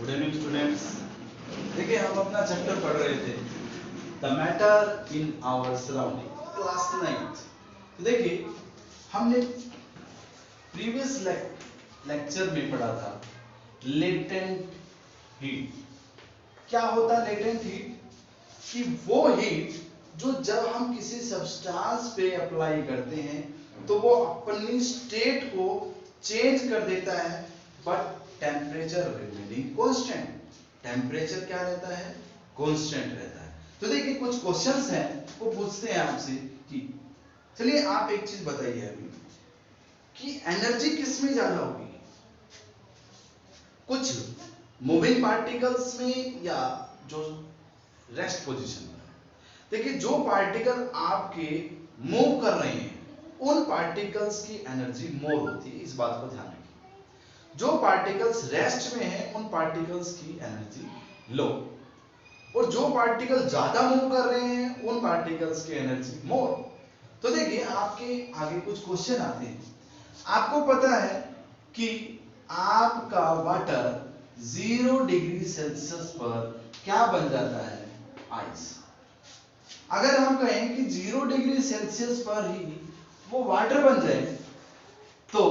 Good evening students. देखिए हम अपना चैप्टर पढ़ रहे थे the matter in our surrounding class 9। तो देखिए हमने प्रीवियस लेक्चर में पढ़ा था लेटेंट हीट। क्या होता है लेटेंट हीट? कि वो हीट जो जब हम किसी सब्सटेंस पे अप्लाई करते हैं तो वो अपनी स्टेट को चेंज कर देता है, but temperature remaining constant. Temperature क्या रहता है? कांस्टेंट रहता है। तो देखिए कुछ क्वेश्चंस हैं वो पूछते हैं आपसे कि चलिए आप एक चीज बताइए अभी कि एनर्जी किस में ज्यादा होगी, कुछ मूविंग पार्टिकल्स में या जो रेस्ट पोजीशन में? देखिए जो पार्टिकल आपके मूव कर रहे हैं उन पार्टिकल्स की एनर्जी मोर होती है, इस बात को ध्यान रखिए। जो पार्टिकल्स रेस्ट में है उन पार्टिकल्स की एनर्जी लो, और जो पार्टिकल ज्यादा मूव कर रहे हैं उन पार्टिकल्स की एनर्जी मोर। तो देखिए आपके आगे कुछ क्वेश्चन आते हैं। आपको पता है कि आपका वाटर 0 डिग्री सेल्सियस पर क्या बन जाता है? आइस। अगर हम कहें कि 0 डिग्री सेल्सियस पर ही वो वाटर बन जाए तो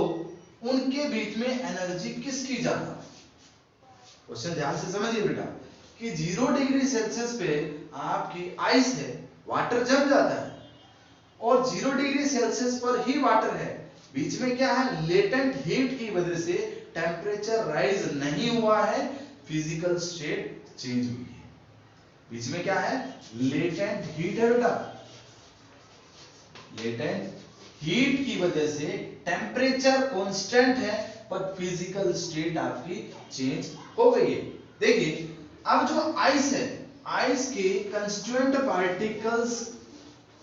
उनके बीच में एनर्जी किसकी ज्यादा? क्वेश्चन ध्यान से समझिए बेटा कि 0 डिग्री सेल्सियस पे आपकी आइस है, वाटर जम जाता है, और 0 डिग्री सेल्सियस पर ही वाटर है, बीच में क्या है? लेटेंट हीट की वजह से टेम्परेचर राइज नहीं हुआ है, फिजिकल स्टेट चेंज हुई है। बीच में क्या है? लेटेंट हीट है बेटा। लेटेंट हीट की वजह से टेम्परेचर कांस्टेंट है पर फिजिकल स्टेट आपकी चेंज हो गई है। देखिए अब जो आइस है, आइस के कंस्टिट्यूएंट पार्टिकल्स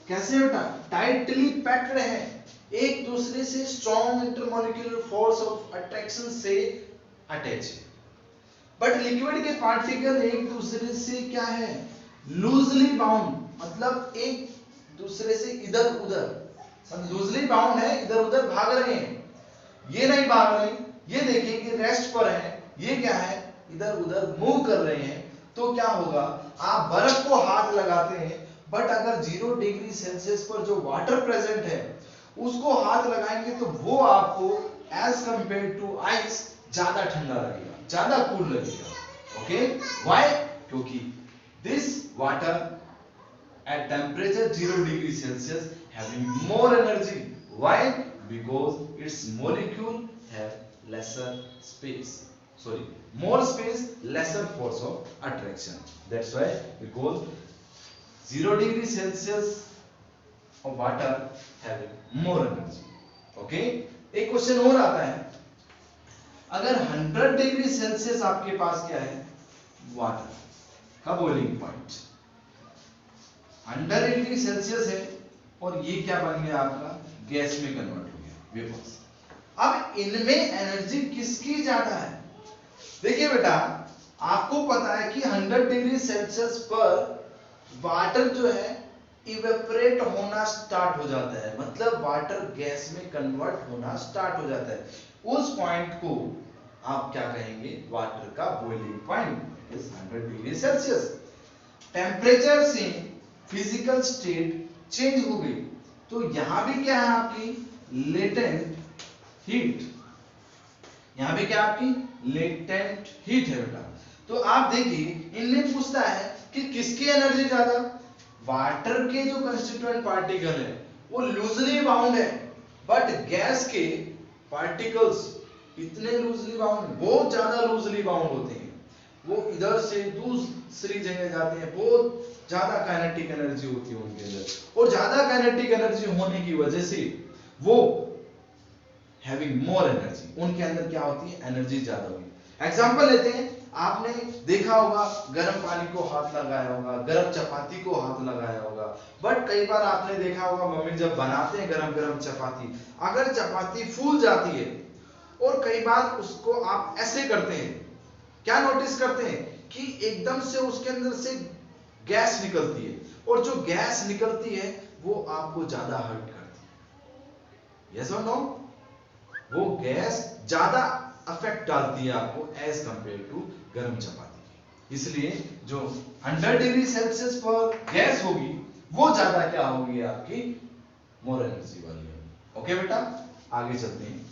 कैसे बेटा? टाइटली पैक्ड है, एक दूसरे से strong intermolecular force of attraction से अटैच है। बट लिक्विड के पार्टिकल एक दूसरे से क्या है? लूजली बाउंड, मतलब एक दूसरे से इधर उधर, लूजली बाउंड है, इधर उधर भाग रहे हैं। ये नहीं भाग रहे, ये देखिए कि रेस्ट पर है, ये क्या है? इधर उधर मूव कर रहे हैं। तो क्या होगा? आप बर्फ को हाथ लगाते हैं, बट अगर 0 डिग्री सेल्सियस पर जो वाटर प्रेजेंट है उसको हाथ लगाएंगे तो वो आपको एज कंपेयर टू आइस ज्यादा ठंडा लगेगा, ज्यादा कूल लगेगा। Okay, why? क्योंकि this water at temperature 0 degree Celsius having more energy. Why? Because its molecule have lesser space. Sorry, more space, lesser force of attraction. That's why, because 0 degree Celsius of water having more energy. Okay? एक question और आता है, अगर 100 degree Celsius आपके पास क्या है? Water का boiling point 100 degree Celsius है, और ये क्या बन गया आपका? गैस में कन्वर्ट हो गया, वेपर्स। अब इनमें एनर्जी किसकी ज्यादा है? देखिए बेटा आपको पता है कि 100 डिग्री सेल्सियस पर वाटर जो है इवेपोरेट होना स्टार्ट हो जाता है, मतलब वाटर गैस में कन्वर्ट होना स्टार्ट हो जाता है। उस पॉइंट को आप क्या कहेंगे? वाटर का boiling point is 100 degree Celsius. Temperature से फिजिकल स्टेट चेंज हो गई, तो यहां भी क्या है? आपकी लेटेंट हीट। यहां भी क्या आपकी? लेटेंट हीट है बेटा। तो आप देखिए इनमें पूछता है कि किसकी एनर्जी ज्यादा? वाटर के जो कंस्टिट्यूएंट पार्टिकल है वो लूजली बाउंड है, बट गैस के पार्टिकल्स इतने लूजली बाउंड, बहुत ज्यादा लूजली बाउंड होते हैं, वो इधर से दूसरी जगह जाते हैं, बहुत ज्यादा काइनेटिक एनर्जी होती है उनके अंदर, और ज्यादा काइनेटिक एनर्जी होने की वजह से वो हैविंग मोर एनर्जी, उनके अंदर क्या होती है? एनर्जी ज्यादा होगी। एग्जांपल लेते हैं, आपने देखा होगा गर्म पानी को हाथ लगाया होगा, गर्म चपाती को हाथ लगाया होगा, बट कई बार आपने देखा होगा मम्मी जब बनाते हैं गरम गरम चपाती, अगर चपाती फूल जाती है और कई बार उसको आप ऐसे करते हैं, क्या नोटिस करते हैं कि एकदम से उसके अंदर से गैस निकलती है, और जो गैस निकलती है वो आपको ज्यादा हर्ट करती है। यस और नो? वो गैस ज्यादा इफेक्ट डालती है आपको एज कंपेयर टू गर्म चपाती की। इसलिए जो 100 डिग्री सेल्सियस पर गैस होगी वो ज्यादा क्या होगी आपकी, मोर एनर्जी वाली होगी। ओके बेटा, आगे चलते हैं।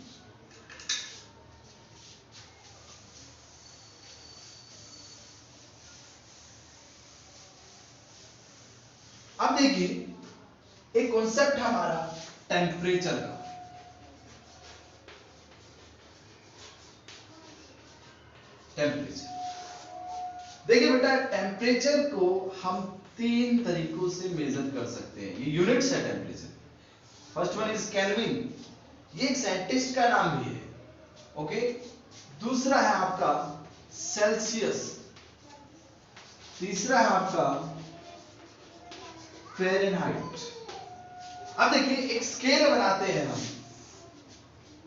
अब देखिए एक कॉन्सेप्ट हमारा टेम्परेचर का। टेम्परेचर देखिए बेटा, टेम्परेचर को हम 3 तरीकों से मेजर कर सकते हैं। ये यूनिट्स है temperature. First one is kelvin, ये एक साइंटिस्ट का नाम भी है। ओके, दूसरा है आपका सेल्सियस, तीसरा है आपका फ़ारेनहाइट। अब देखिए एक स्केल बनाते हैं हम,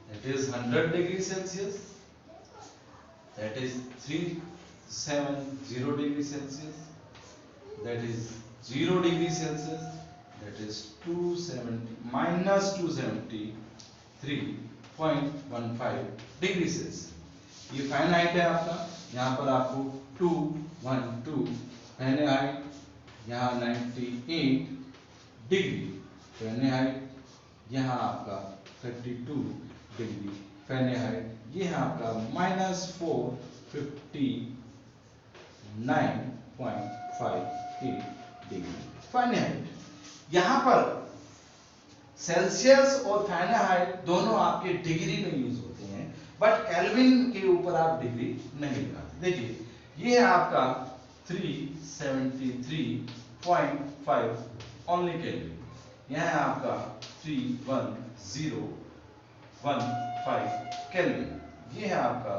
that is 100 degree Celsius, that is 370 degree Celsius, that is 0 degree Celsius, that is 270 minus 273.15 degree Celsius। ये फ़ारेनहाइट है आपका, यहाँ पर आपको 212 फ़ारेनहाइट, यहाँ 98 डिग्री फ़ारेनहाइट, यहाँ आपका 32 डिग्री फ़ारेनहाइट, ये है आपका -459.58 डिग्री फ़ारेनहाइट। यहाँ पर सेल्सियस और फ़ारेनहाइट दोनों आपके डिग्री में यूज होते हैं, बट केल्विन के ऊपर आप डिग्री नहीं लगाते। देखिए ये है आपका 373.5 ओनली केल्विन, यह है आपका 31015 केल्विन, ये है आपका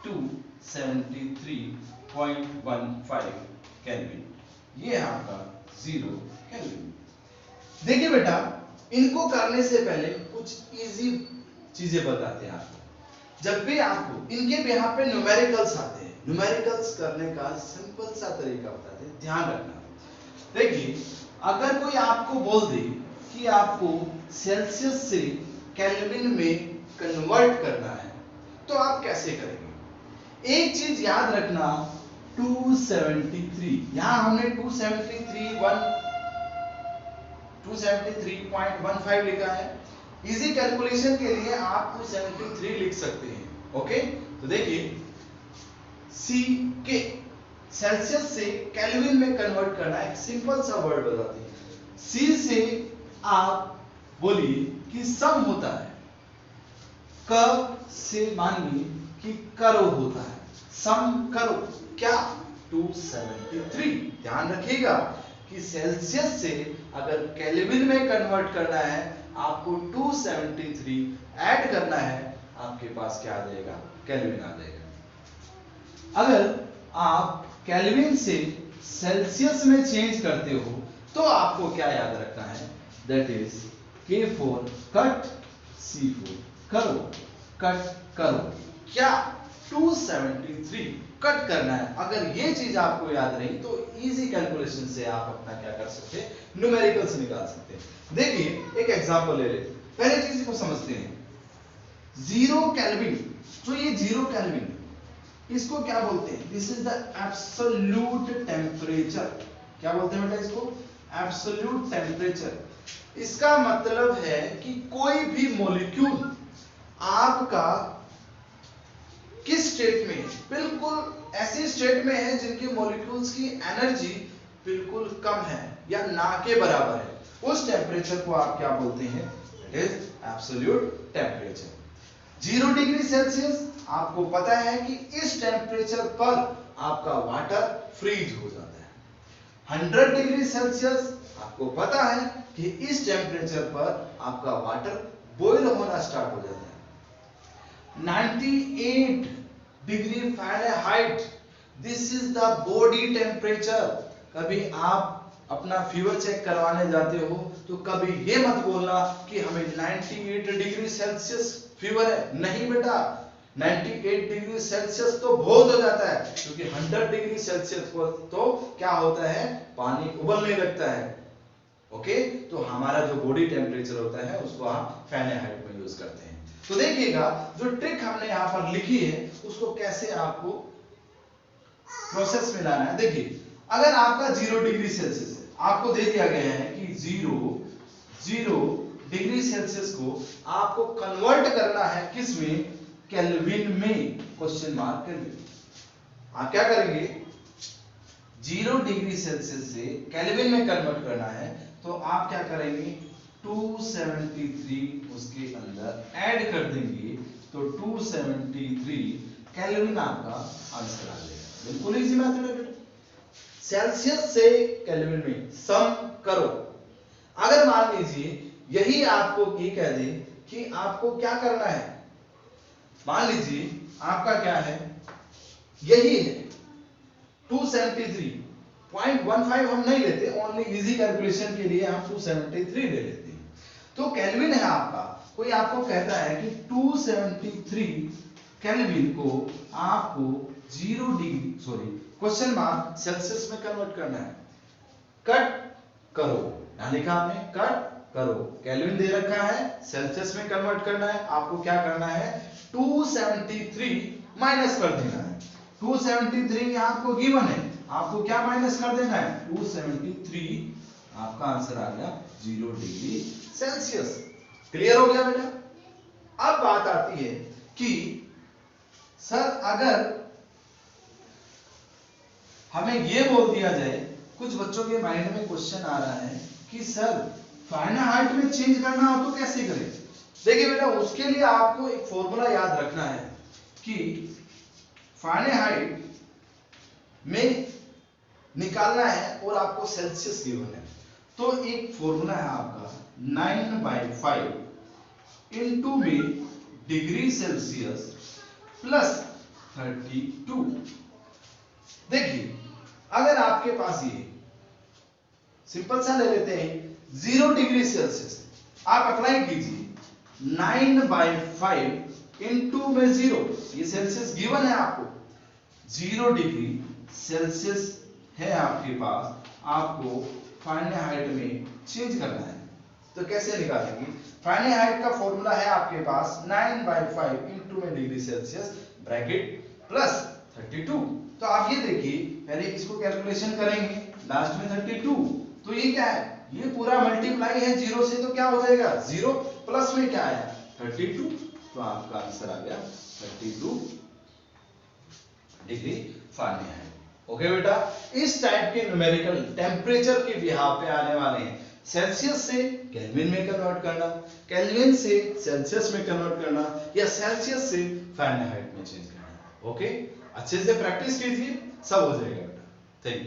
273.15 केल्विन, ये है आपका 0 केल्विन। देखिए बेटा, इनको करने से पहले कुछ इजी चीजें बताते हैं आपको। जब भी आपको इनके यहाँ पे न्यूमेरिकल्स आते हैं, न्यूमेरिकल्स करने का सिंपल सा तरीका बताते हैं, ध्यान रखना। देखिए अगर कोई आपको बोल दे कि आपको सेल्सियस से केल्विन में कन्वर्ट करना है तो आप कैसे करेंगे? एक चीज याद रखना, 273, यहां हमने 273.15 लिखा है। इजी कैलकुलेशन के लिए आप 273 लिख सकते हैं। ओके, तो देखिए सी के सेल्सियस से केल्विन में कन्वर्ट करना, एक सिंपल सा वर्ड बताते हैं। सी से आप बोलिए कि सम होता है, क से मानिए कि करो होता है, सम करो क्या 273। ध्यान रखिएगा कि सेल्सियस से अगर केल्विन में कन्वर्ट करना है आपको 273 ऐड करना है, आपके पास क्या आ जाएगा, केल्विन आ जाएगा। अगर आप केल्विन से सेल्सियस में चेंज करते हो तो आपको क्या याद रखना है, that is K4 cut C4, करो कट करो, क्या 273 कट करना है। अगर ये चीज आपको याद रही तो इजी कैलकुलेशन से आप अपना क्या कर सकते हैं, न्यूमेरिकल्स निकाल सकते हैं। देखिए एक एग्जांपल ले लेते हैं, पहले चीज को समझते हैं। 0 केल्विन, तो ये 0 केल्विन इसको क्या बोलते हैं, this is the absolute temperature. क्या बोलते हैं बेटा इसको, एब्सोल्यूट टेम्परेचर। इसका मतलब है कि कोई भी मॉलिक्यूल आपका किस स्टेट में है, बिल्कुल ऐसी स्टेट में है जिनके मॉलिक्यूल्स की एनर्जी बिल्कुल कम है या ना के बराबर है, उस टेम्परेचर को आप क्या बोलते हैं, it is absolute temperature. 0 degree Celsius आपको पता है कि इस टेम्परेचर पर आपका वाटर फ्रीज हो जाता है। 100 डिग्री सेल्सियस आपको पता है कि इस टेम्परेचर पर आपका वाटर बॉयल होना स्टार्ट हो जाता है। 98 degree Fahrenheit, this is the body temperature. कभी आप अपना फीवर चेक करवाने जाते हो तो कभी ये मत बोलना कि हमें 98 डिग्री सेल्सियस फीवर है, नहीं बेटा, 98 डिग्री सेल्सियस तो बहुत हो जाता है, क्योंकि 100 डिग्री सेल्सियस पर तो क्या होता है, पानी उबलने लगता है। ओके, तो हमारा जो बॉडी टेम्परेचर होता है उसको हम फ़ारेनहाइट में यूज करते हैं। तो देखिएगा जो ट्रिक हमने यहाँ पर लिखी है उसको कैसे आपको प्रोसेस में लाना है। देखिए अगर आपका 0 डिग्री सेल्सियस है, आपको दे दिया गया है कि 0 डिग्री सेल्सियस को आपको कन्वर्ट करना है किस में, केल्विन में, क्वेश्चन मार्क केल्विन। आप क्या करेंगे, 0 डिग्री सेल्सियस से केल्विन में कन्वर्ट करना है तो आप क्या करेंगे 273 उसके अंदर ऐड कर देंगे तो 273 केल्विन आपका आंसर आ जाएगा। बिल्कुल इजी मेथड है बेटा। सेल्सियस से केल्विन में सम करो। अगर मान लीजिए यही आपको ये कह दे कि आपको क्या करना है, मान लीजिए आपका क्या है, यही है 273.15 हम नहीं लेते, ओनली इजी कैलकुलेशन के लिए हम 273 ले लेते हैं। तो केल्विन है आपका, कोई आपको कहता है कि 273 केल्विन को आपको 0 डिग्री क्वेश्चन मार्क सेल्सियस में कन्वर्ट करना है। कट करो, यहां लिखा आपने कट करो, केल्विन दे रखा है, सेल्सियस में कन्वर्ट करना है, आपको क्या करना है 273 माइनस कर देना है। 273 यहां आपको गिवन है, आपको क्या माइनस कर देना है 273, आपका आंसर आ गया 0 डिग्री सेल्सियस। क्लियर हो गया बेटा। अब बात आती है कि सर अगर हमें ये बोल दिया जाए, कुछ बच्चों के माइंड में क्वेश्चन आ रहा है कि सर फारेनहाइट में चेंज करना हो तो कैसे करें। देखिए बेटा उसके लिए आपको एक फॉर्मूला याद रखना है कि फारेनहाइट में निकालना है और आपको सेल्सियस गिवन है, तो एक फॉर्मूला है आपका 9/5 इनटू में डिग्री सेल्सियस प्लस 32। देखिए अगर आपके पास ये सिंपल सा ले लेते हैं 0 डिग्री सेल्सियस, आप अप्लाई कीजिए 9/5 इनटू में 0, ये सेल्सियस गिवन है आपको, 0 डिग्री सेल्सियस है आपके पास, आपको फारेनहाइट में चेंज करना है। तो कैसे निकालेंगे, फारेनहाइट का फॉर्मूला है आपके पास 9/5 इनटू में डिग्री सेल्सियस ब्रैकेट प्लस 32। तो आप ये देखिए पहले इसको कैलकुलेशन करेंगे, लास्ट में 32, तो ये क्या है, ये पूरा मल्टीप्लाई है 0 से, तो क्या हो जाएगा 0 प्लस में क्या आया 32, तो आपका आंसर आ गया 32 डिग्री फारेनहाइट। ओके बेटा, इस टाइप के न्यूमेरिकल टेम्परेचर के बिहाफ पे आने वाले हैं। सेल्सियस से केल्विन में कन्वर्ट करना, केल्विन से सेल्सियस में कन्वर्ट करना, या सेल्सियस से फारेनहाइट में चेंज करना। ओके, अच्छे से प्रैक्टिस कीजिए, सब हो जाएगा बेटा। Thank you.